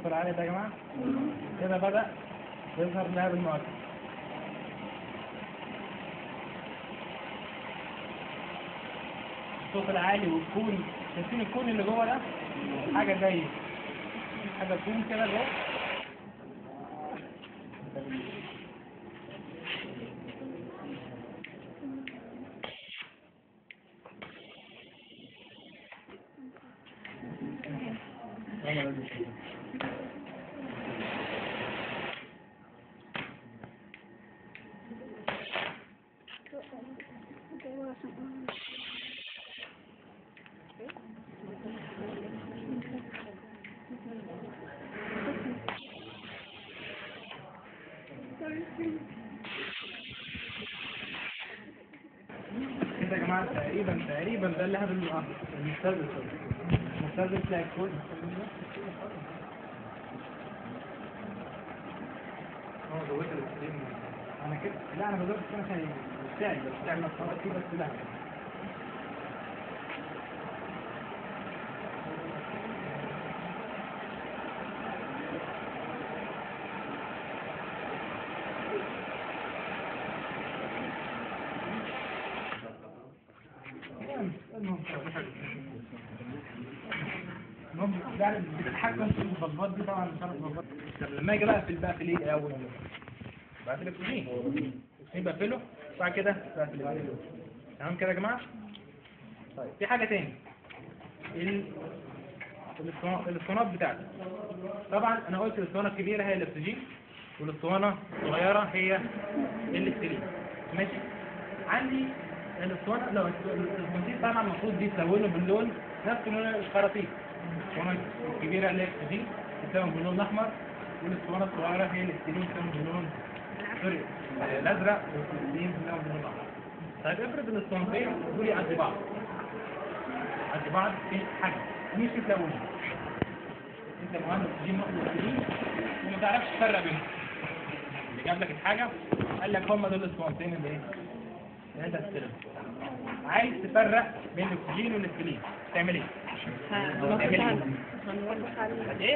الصوت العالي ده يا جماعة كده بدأ يظهر لهب المؤثر. الصوت العالي والكون، شايفين الكون اللي جوه ده؟ حاجة زي حاجة كون كده جوه. كده يا جماعة تقريبا ده اللي هبل المستخدم تلاقي الكود زودت الاكسجين. انا كده لا انا بزود السنة عشان يستاهل بس تعمل الصلاة فيه بس لا المهم ده بتتحكم في البلبات دي طبعا مش عارف البلبات. طب لما اجي بقى في الايه الاول بعد الاكسجين بقفله بعد كده بقفل الاكسجين. تمام كده يا جماعه. طيب في حاجه تاني الاسطوانات بتاعتي. طبعا انا قلت الاسطوانه الكبيره هي الاكسجين والاسطوانه الصغيره هي الاكسجين. ماشي. عندي الاسطوانه لو الاسطوانتين طبعا المفروض دي تلونه باللون نفس لون الخراطيم. الاسطوانه الكبيره اللي هي الاكسجين تتلون باللون الاحمر والاسطوانه الصغيره هي الاكسجين تتلون باللون الازرق والاكسجين تتلون باللون الاحمر. طيب افرض الاسطوانتين دول قد بعض في حاجه مش تتلون. انت مهندس اكسجين واخد اكسجين وما تعرفش تفرق بينهم. اللي جاب لك الحاجه قال لك هم دول الاسطوانتين اللي ايه؟ انت هتستلم. عايز تفرق بين الاكسجين والاكسلين تعمل ايه؟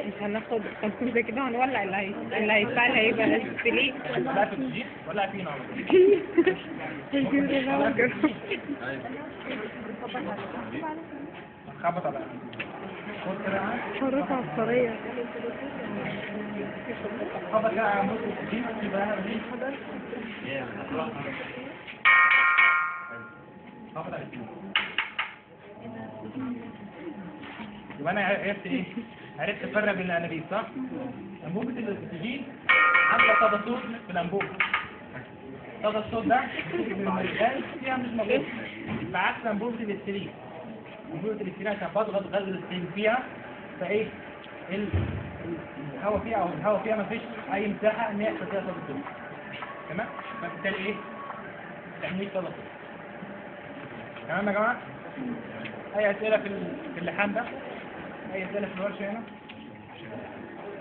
مش هناخد كده كده هنولع اللي هيفعل هيبقى الاكسلين. لا في اكسجين ولا في نار. خبط على حركة عبقرية. خبط كده على عمود الاكسجين يبقى انا بدي خبط على الاكسجين. يبقى انا عرفت ايه؟ عرفت افرق بين الانابيب صح؟ انبوبة الاكسجين عاملة صدى صوت في الانبوبة. صدى الصوت ده من المجال فيها مش موجود. بعكس انبوبة الاكسجين. انبوبة الاكسجين عشان بضغط غاز الاكسجين فيها فايه؟ الهواء فيها او الهواء فيها مفيش اي مساحة ان يحصل فيها صدى صوت. تمام؟ فبالتالي ايه؟ تحميل صدى صوت. تمام يا جماعة؟ أي أسئلة في اللحام ده؟ أي أسئلة في الورشة هنا؟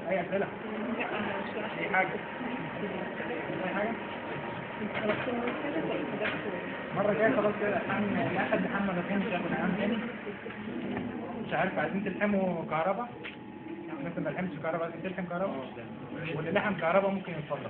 أي أسئلة؟ أي حاجة؟ أي حاجة؟ مرة جاية خلاص كده اللي أخد لحام مرتين مش هياخد لحام تاني؟ مش عارف عايزين تلحموا كهرباء؟ مثلا ما لحمش كهرباء عايزين تلحم كهرباء؟ واللي لحم كهرباء ممكن يتفضل.